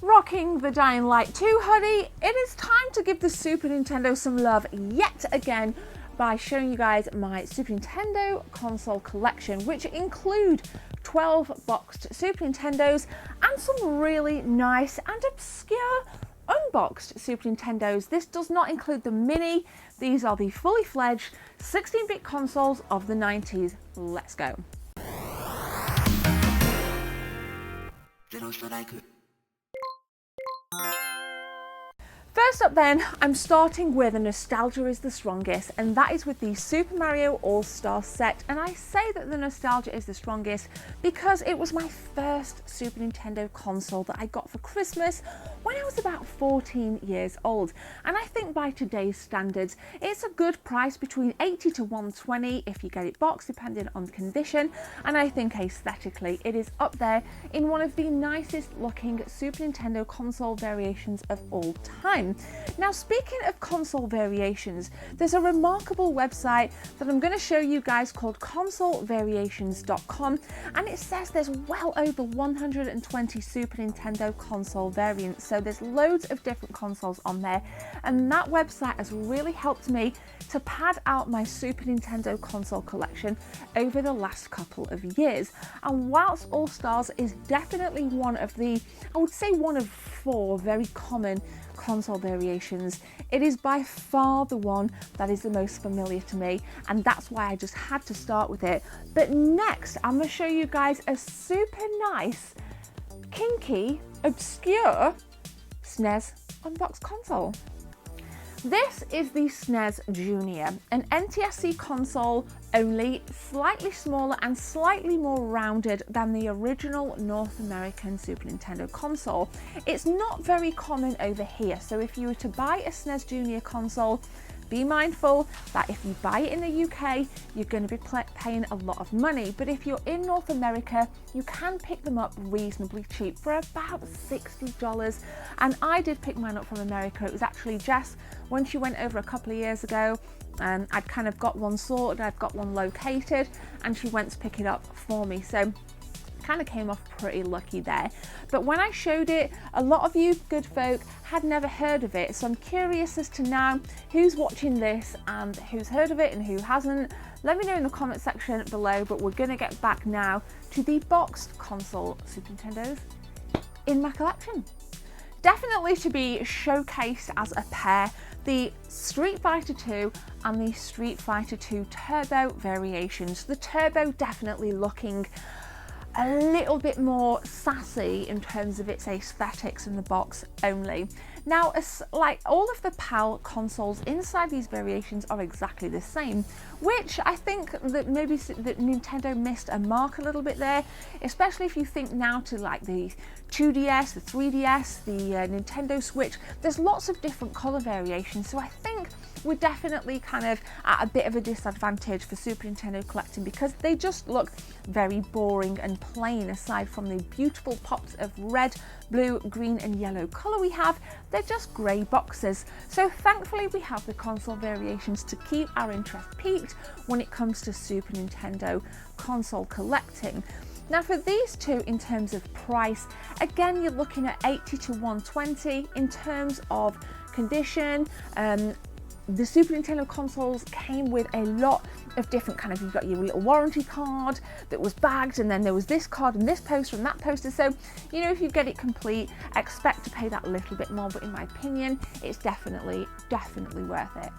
Rocking the Dying Light 2 hoodie, it is time to give the Super Nintendo some love yet again by showing you guys my Super Nintendo console collection, which include 12 boxed Super Nintendos and some really nice and obscure unboxed Super Nintendos. This does not include the mini. These are the fully fledged 16-bit consoles of the 90s. Let's go. First up then, I'm starting where the nostalgia is the strongest, and that is with the Super Mario All-Star set. And I say that the nostalgia is the strongest because it was my first Super Nintendo console that I got for Christmas when I was about 14 years old. And I think by today's standards, it's a good price, between 80 to 120 if you get it boxed, depending on the condition. And I think aesthetically, it is up there in one of the nicest looking Super Nintendo console variations of all time. Now, speaking of console variations, there's a remarkable website that I'm going to show you guys called consolevariations.com, and it says there's well over 120 Super Nintendo console variants, so there's loads of different consoles on there, and that website has really helped me to pad out my Super Nintendo console collection over the last couple of years. And whilst All Stars is definitely one of the, I would say one of 4 very common console variations, it is by far the one that is the most familiar to me, and that's why I just had to start with it. But next, I'm going to show you guys a super nice, kinky, obscure Snes unboxed console. This is the Snes Jr, an NTSC console, only slightly smaller and slightly more rounded than the original North American Super Nintendo console. It's not very common over here, so if you were to buy a Snes Jr console, be mindful that if you buy it in the UK, you're going to be paying a lot of money. But if you're in North America, you can pick them up reasonably cheap for about $60. And I did pick mine up from America. It was actually Jess, when she went over a couple of years ago, I'd kind of got one sorted, I'd got one located, and she went to pick it up for me. So kind of came off pretty lucky there. But when I showed it, a lot of you good folk had never heard of it, so I'm curious as to now who's watching this and who's heard of it and who hasn't. Let me know in the comment section below. But we're going to get back now to the boxed console Super Nintendos in my collection. Definitely to be showcased as a pair, the Street Fighter 2 and the Street Fighter 2 Turbo variations. The Turbo definitely looking a little bit more sassy in terms of its aesthetics in the box only. Now, like all of the PAL consoles inside these variations are exactly the same, which I think that maybe that Nintendo missed a mark a little bit there, especially if you think now to like the 2DS, the 3DS, the Nintendo Switch. There's lots of different color variations, so I think we're definitely kind of at a bit of a disadvantage for Super Nintendo collecting because they just look very boring and plain. Aside from the beautiful pops of red, blue, green and yellow colour we have, they're just grey boxes. So thankfully we have the console variations to keep our interest peaked when it comes to Super Nintendo console collecting. Now for these two, in terms of price, again you're looking at 80 to 120 in terms of condition. The Super Nintendo consoles came with a lot of different kind of, you've got your little warranty card that was bagged, and then there was this card and this poster and that poster. So, you know, if you get it complete, expect to pay that little bit more, but in my opinion, it's definitely worth it.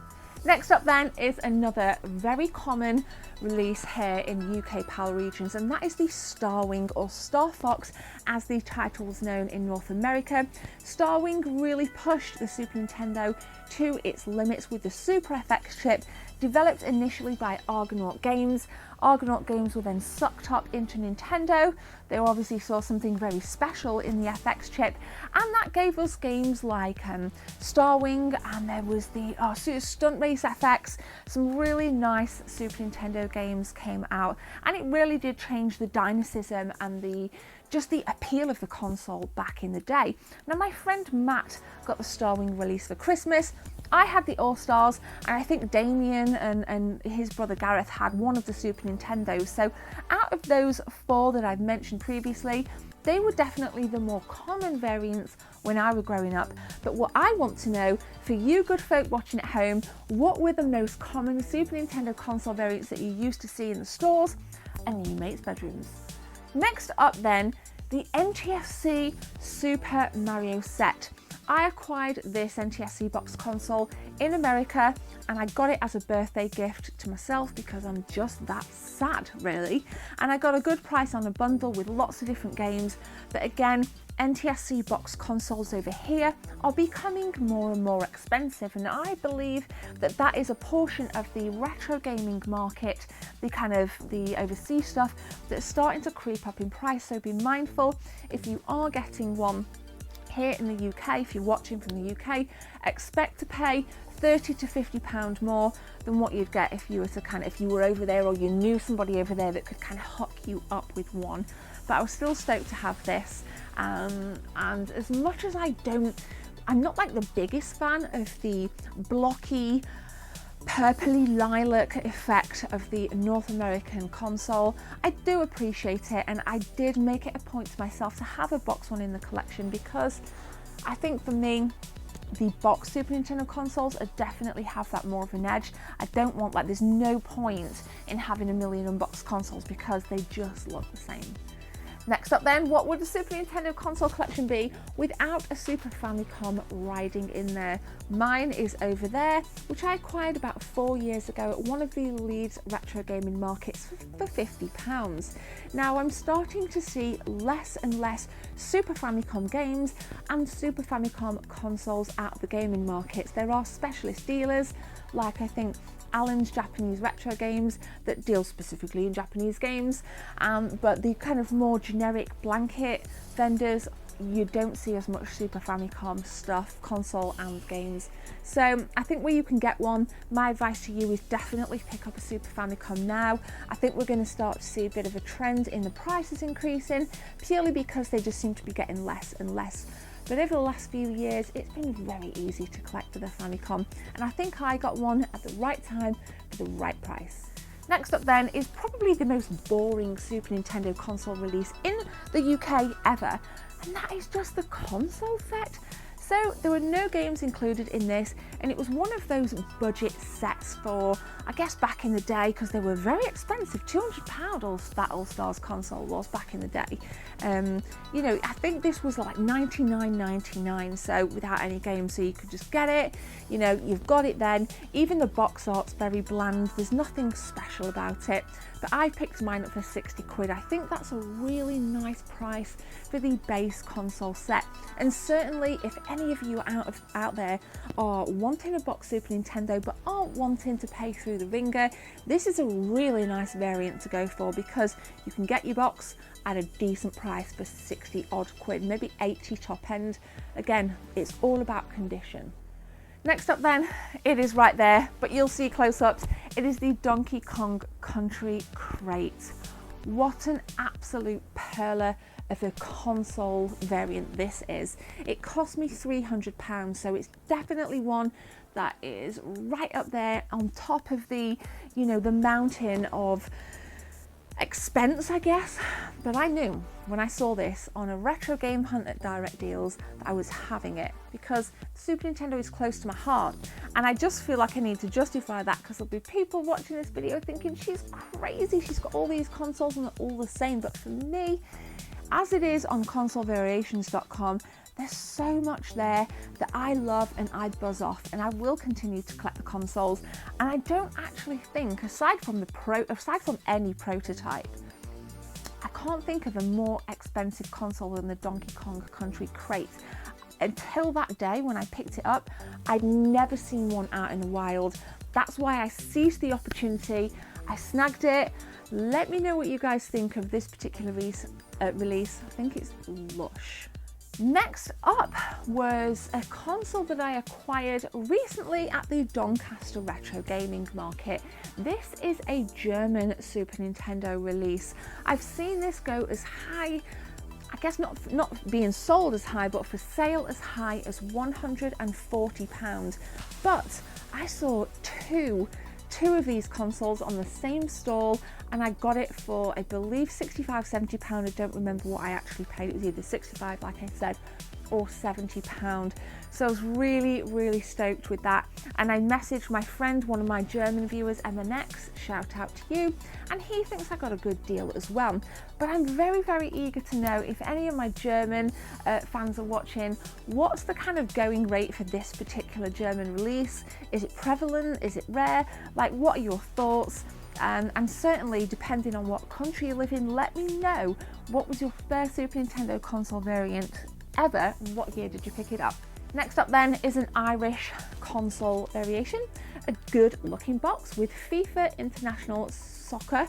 Next up then is another very common release here in UK PAL regions, and that is the Starwing, or Star Fox as the title was known in North America. Starwing really pushed the Super Nintendo to its limits with the Super FX chip, developed initially by Argonaut Games. Argonaut Games were then sucked up into Nintendo. They obviously saw something very special in the FX chip, and that gave us games like Starwing, and there was the Stunt Race FX. Some really nice Super Nintendo games came out, and it really did change the dynamism and just the appeal of the console back in the day. Now, my friend Matt got the Starwing release for Christmas. I had the All-Stars, and I think Damien and his brother Gareth had one of the Super Nintendos. So out of those 4 that I've mentioned previously, they were definitely the more common variants when I was growing up. But what I want to know, for you good folk watching at home, what were the most common Super Nintendo console variants that you used to see in the stores and in your mates' bedrooms? Next up then, the NTSC Super Mario set. I acquired this NTSC box console in America and I got it as a birthday gift to myself because I'm just that sad, really. And I got a good price on a bundle with lots of different games. But again, NTSC box consoles over here are becoming more and more expensive, and I believe that that is a portion of the retro gaming market, the overseas stuff that's starting to creep up in price. So be mindful if you are getting one here in the UK, if you're watching from the UK, expect to pay £30 to £50 more than what you'd get if you were if you were over there or you knew somebody over there that could kind of hook you up with one. But I was still stoked to have this, and as much as I'm not like the biggest fan of the blocky purpley lilac effect of the North American console, I do appreciate it, and I did make it a point to myself to have a box one in the collection because I think for me the box Super Nintendo consoles definitely have that more of an edge. I don't want, there's no point in having a million unboxed consoles because they just look the same. Next up then, what would the Super Nintendo console collection be without a Super Famicom riding in there? Mine is over there, which I acquired about 4 years ago at one of the Leeds retro gaming markets for £50. Now I'm starting to see less and less Super Famicom games and Super Famicom consoles at the gaming markets. There are specialist dealers, like I think Alan's Japanese Retro Games, that deal specifically in Japanese games, but the kind of more generic blanket vendors, you don't see as much Super Famicom stuff, console and games. So I think where you can get one, my advice to you is definitely pick up a Super Famicom now. I think we're going to start to see a bit of a trend in the prices increasing, purely because they just seem to be getting less and less. But over the last few years, it's been very easy to collect for the Famicom, and I think I got one at the right time for the right price. Next up then is probably the most boring Super Nintendo console release in the UK ever, and that is just the console set. So there were no games included in this, and it was one of those budget sets for, I guess, back in the day, because they were very expensive. £200 that All-Stars console was back in the day. You know, I think this was like $99.99, so without any games, so you could just get it. You know, you've got it then. Even the box art's very bland. There's nothing special about it. But I picked mine up for 60 quid. I think that's a really nice price for the base console set. And certainly if any of you out there are wanting a box Super Nintendo but aren't wanting to pay through the ringer, this is a really nice variant to go for, because you can get your box at a decent price for 60 odd quid, maybe 80 top end. Again, it's all about condition. Next up then, it is right there, but you'll see close-ups. It is the Donkey Kong Country Crate. What an absolute perler of a console variant this is. It cost me £300, so it's definitely one that is right up there on top of the, you know, the mountain of expense, I guess. But I knew when I saw this on a retro game hunt at Direct Deals that I was having it, because Super Nintendo is close to my heart, and I just feel like I need to justify that, because there'll be people watching this video thinking she's crazy, she's got all these consoles and they're all the same. But for me, as it is on consolevariations.com, there's so much there that I love and I buzz off, and I will continue to collect the consoles. And I don't actually think, aside from any prototype, I can't think of a more expensive console than the Donkey Kong Country Crate. Until that day when I picked it up, I'd never seen one out in the wild. That's why I seized the opportunity. I snagged it. Let me know what you guys think of this particular release. I think it's lush. Next up was a console that I acquired recently at the Doncaster Retro Gaming Market. This is a German Super Nintendo release. I've seen this go as high, I guess not being sold as high, but for sale as high as £140. But I saw two two of these consoles on the same stall, and I got it for, I believe, £65–70. I don't remember what I actually paid. It was either 65, like I said, or £70. So I was really stoked with that, and I messaged my friend, one of my German viewers, Emma Nex, shout out to you, and he thinks I got a good deal as well. But I'm very eager to know if any of my German fans are watching, what's the kind of going rate for this particular German release? Is it prevalent? Is it rare? Like, what are your thoughts? And certainly, depending on what country you live in, let me know, what was your first Super Nintendo console variant ever, and what year did you pick it up? Next up then is an Irish console variation, a good looking box with FIFA International Soccer,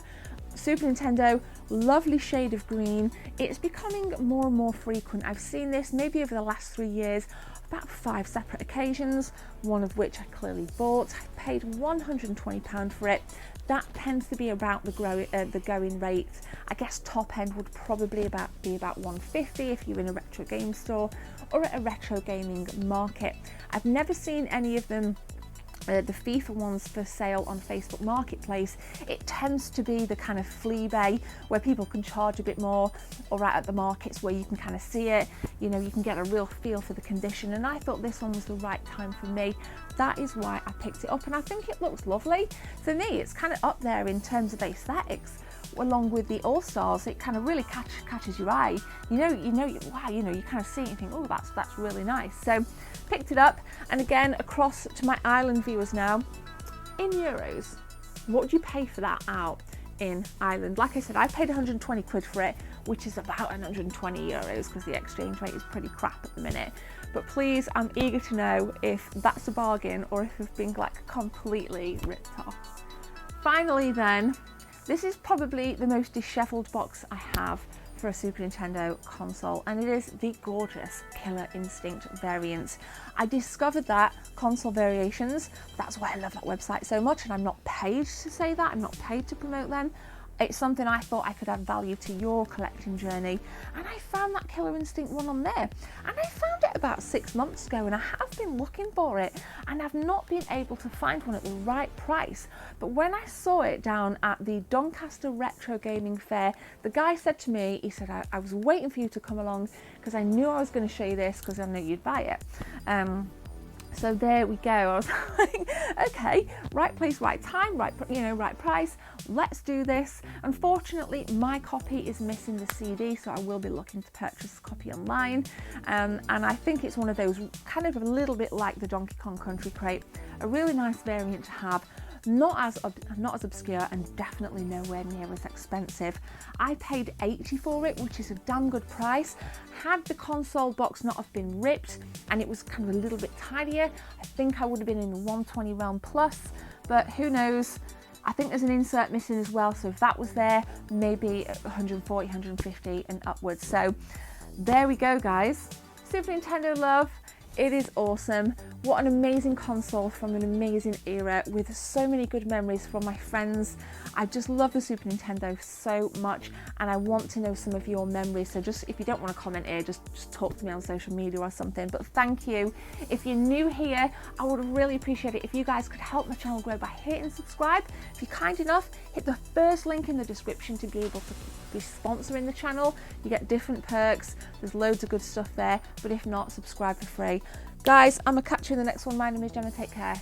Super Nintendo, lovely shade of green. It's becoming more and more frequent. I've seen this maybe over the last 3 years, about 5 separate occasions, one of which I clearly bought. I paid £120 for it. That tends to be about the going rate. I guess top end would probably be about £150 if you're in a retro game store or at a retro gaming market. I've never seen any of them, the FIFA ones, for sale on Facebook Marketplace. It tends to be the kind of flea bay where people can charge a bit more, or right at the markets where you can kind of see it, you know, you can get a real feel for the condition, and I thought this one was the right time for me. That is why I picked it up, and I think it looks lovely. For me, it's kind of up there in terms of aesthetics, along with the All-Stars. It kind of really catches your eye. Wow, you kind of see it and think, oh, that's really nice. So picked it up, and again, across to my Ireland viewers now, in euros, what would you pay for that out in Ireland? Like I said, I paid 120 quid for it, which is about 120 euros because the exchange rate is pretty crap at the minute. But please, I'm eager to know if that's a bargain or if we've been like completely ripped off. Finally then, this is probably the most dishevelled box I have for a Super Nintendo console, and it is the gorgeous Killer Instinct variant. I discovered that console variations, that's why I love that website so much, and I'm not paid to say that, I'm not paid to promote them. It's something I thought I could add value to your collecting journey, and I found that Killer Instinct one on there, and I found it about 6 months ago, and I have been looking for it, and I've not been able to find one at the right price. But when I saw it down at the Doncaster Retro Gaming Fair, the guy said to me, he said, I was waiting for you to come along because I knew I was going to show you this because I knew you'd buy it. So there we go. I was like, okay, right place, right time, right price. Let's do this. Unfortunately, my copy is missing the CD, so I will be looking to purchase a copy online. And I think it's one of those kind of a little bit like the Donkey Kong Country Crate, a really nice variant to have. Not as obscure, and definitely nowhere near as expensive. I paid $80 for it, which is a damn good price. Had the console box not have been ripped and it was kind of a little bit tidier, I think I would have been in the 120 realm plus, but who knows. I think there's an insert missing as well, so if that was there, maybe 140, 150 and upwards. So there we go, guys. Super Nintendo love. It is awesome. What an amazing console from an amazing era with so many good memories from my friends. I just love the Super Nintendo so much, and I want to know some of your memories. So just, if you don't want to comment here, just talk to me on social media or something. But thank you. If you're new here, I would really appreciate it if you guys could help my channel grow by hitting subscribe. If you're kind enough, hit the first link in the description to be able to be sponsoring the channel. You get different perks. There's loads of good stuff there. But if not, subscribe for free. Guys, I'm going to catch you in the next one. My name is Gemma. Take care.